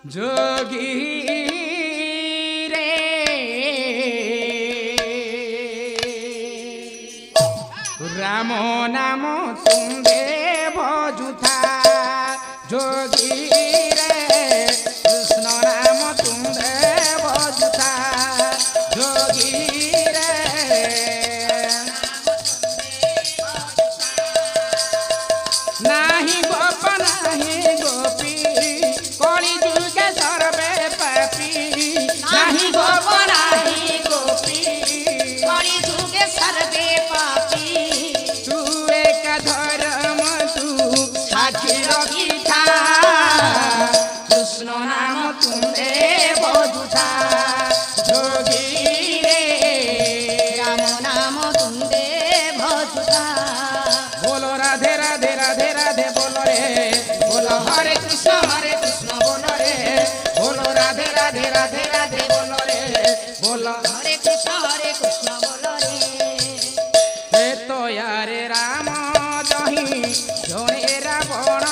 যোগী রে রাম নাম তুমে ভজুথা যোগী রে কৃষ্ণ নাম তুমে ভজুথা যোগী রে नाही गोप नाही गोपी कली जुगे सर्वे पापी नाही गोप नाही गोपी कली जुगे सर्वे पापी तू एक धर्म तू साक्षी रखी था कृष्ण नाम तुमे बधुथा जोगी रे राम नाम तुमे भजुथा बोलो राधे राधे राधे राधे बोलो रे बोलो हरे कृष्ण बोलो रे बोलो राधे राधे राधे राधे बोलो रे बोलो हरे कृष्ण बोलो रे हे तो यारे राम जही जने रावण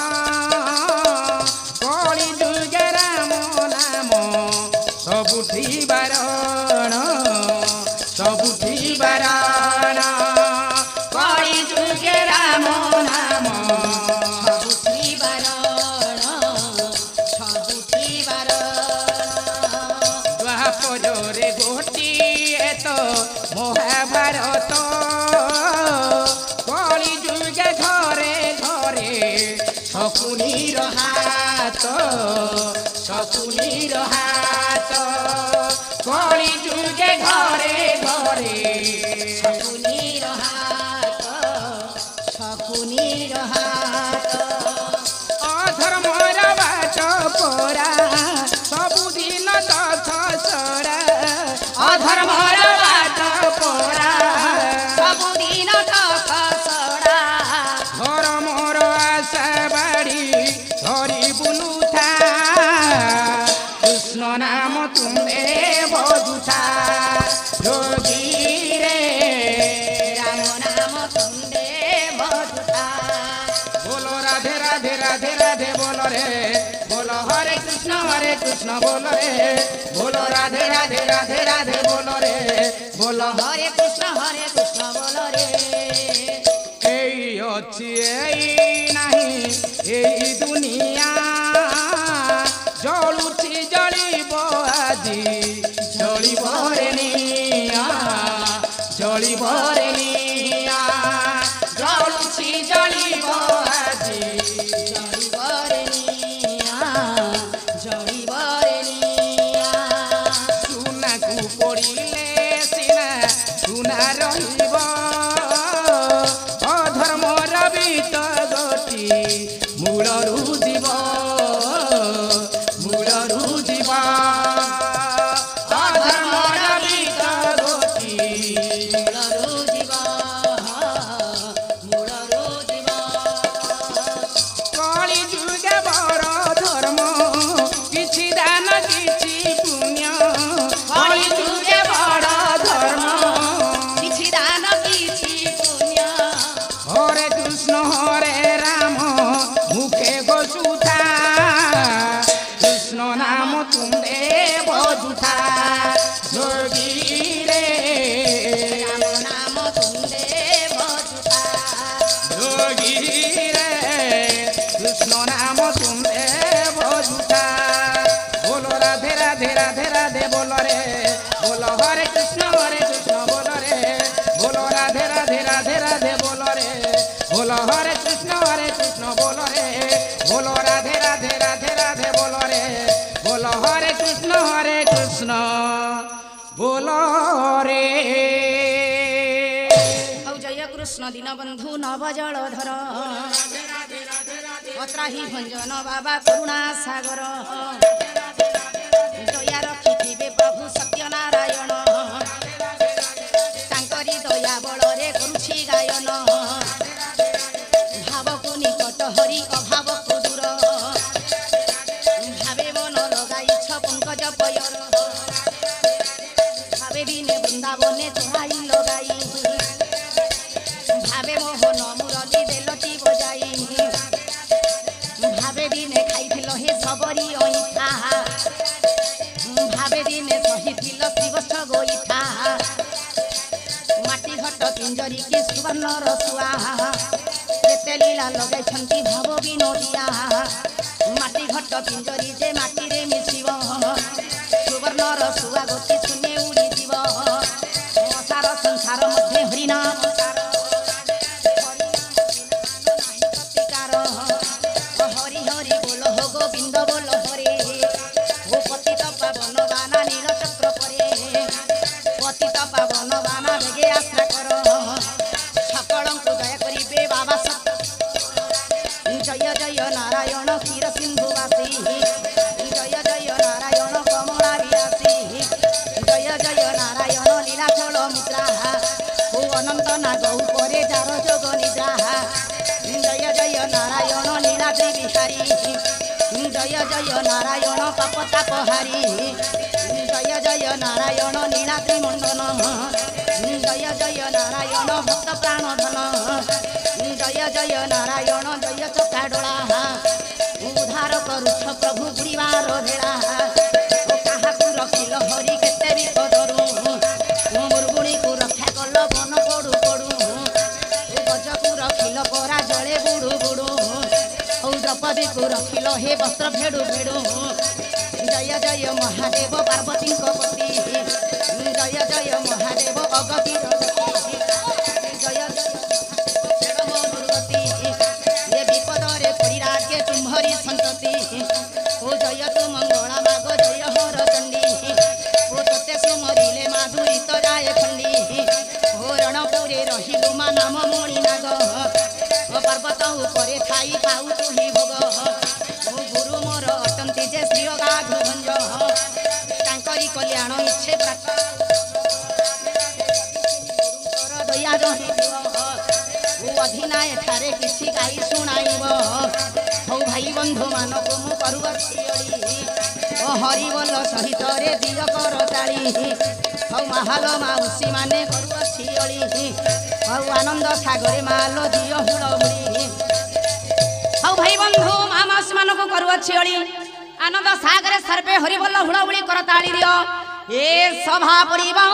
कली जुगे राम नाम सबुठी बारण सबुठी बारण कली जुगे राम नाम सबुठी बारण सबुठी बारण द्वापरे गोटिए तो महाभारत कली जुगे घरे घरे शकुनीर हाथ शकुनीर हाथ कली जुगे घरे घरे शकुनीर हाथ शकुनीर हाथ अधर्मर बाट पोरा सबुदिन दथ सरा अधर्मर बाट पोरा सबुदिन खसड़ा घर मोर आशा बाड़ी धरी बुलुथा कृष्ण नाम तुमे बधुथा जोगी रे राम नाम तुमे भजुथा बोलो राधे राधे राधे राधे बोलो रे बोलो हरे कृष्ण बोलो रे बोलो राधे राधे राधे राधे बोलो रे बोलो हरे कृष्ण बोलो रे এই অছি এই নাহি এই দুনিয়া জলুছি জলিব আজি জলিব রে নিয়া জলিব রে নিয়া জলুছি জলিব আজি ସୁନାକୁ ପଡ଼ିଲେ ସିନା ସୁନା ରହିବ ଅଧର୍ମର ବିତ ଗତି ମୂଳରୁ ଯିବ ମୂଳରୁ ଯିବ ଅଧର୍ମର ବିତ ଗତି କଳି ଯୁଗେ ବର ଧର୍ମ କିଛି ଦାନ କିଛି ପୁଣ୍ୟ କଳି ଯୁଗେ ବଡ଼ ଧର୍ମ କିଛି ଦାନ କିଛି ପୁଣ୍ୟ हरे कृष्ण हरे राम मुखे गोसुथा कृष्ण नाम तुमे बधुथा जोगी रे राम नाम तुमे भजुथा जोगी रे कृष्ण नाम तुमे बधुथा बोलो राधे राधे राधे राधे बोलो रे बोलो हरे कृष्ण बोलो रे बोलो राधे राधे राधे राधे बोलो रे बोलो हरे कृष्ण बोलो रे बोलो राधे राधे राधे राधे बोलो रे बोलो हरे कृष्ण बोलो रे औ जय कृष्ण दीनबन्धु नवजलधर अत्राही भञ्जन बाबा करुणा सागर दया रखिथिबे प्रभु सत्यनारायण तांकरी दया बଳରେ କରୁଛି ଗାୟନ ଭାବକୁ ନିକଟ ହରି ଅଭାବକୁ ଦୂର ଭାବେ ମନ ଲଗାଇଛ ପଙ୍କଜ ପୟର ଭାବେ ଦିନେ ବୃନ୍ଦାବନେ ଚଢ଼ାଇ ଲଗାଇ ভাবে মোহন মুরলী দেলটি বজাই ভাবে দিনে খাইছিল হে সবরি অইঠা लीला लगाई भाव विनोदिया माटी घट पिंजरी जे माटी रे मिशिब सुवर्णर सुआ गति शून्य उड़ी जीव संसार संसार मध्य हरिनाम हरि हरि बोल हो गोविंद बोल हरे ओ पतित पावन बाना नील चक्र परे पतित पावन बाना बेगे आश्रा कर सकलंकु दया करिबे बाबा सत जय जय नारायण क्षीर सिंधुवासी जय जय नारायण कमला विलासी जय जय नारायण लीलाचल मुद्रा ओ अनंत नाग उपरे जार जोग निद्रा जय जय नारायण लीलाद्रि बिहारी जय जय नारायण पापतापहारी जय जय नारायण नीलाद्रि मंडन जय जय नारायण भक्त प्राणधन जय जय नारायण जय चकाडोला उद्धार करुछ प्रभु बुड़ीबार भेला ओ काहाकु रखिल हरि केते विपदरू मुर्गुणी को रक्षा कल बन पड़ू पड़ू गजकु रखिल परा जले बुड़ू बुड़ू औ द्रौपदी को रखिल हे वस्त्र भेड़ू भेड़ू जय जय महादेव पार्वती पति जय जय महादेव अगति जय दुर्गति ये विपद रे परिराज्य तुम्हारी संतति ओ जय तु मंगला माग जय हर चंडी ओ तते सुमरिले माधुरी तो जाय खंडी ओ रणपुरे रहिलु मा नाम मणि नाग ओ पर्वत उपरे थाई पाउ तुही भोग ओ गुरु मोर अटंती जे श्री गाधु भंज तांकरी कल्याण इच्छे प्राप्त दया रही अधिनाय ठारे किसी गाई शुणाइब हौ भाई बंधु मानक मु करुअछि ओ हरि बोल सहित रे दिय कर ताली हौ महाल माउसी माने करुअछि हौ आनंद सागरे मालो दिय हुलहुली हौ भाई बंधु माउसी मानक करुअछि आनंद सागरे सर्वे हरि बोल हुलहुली कर ताली दिय ए सभा परिबा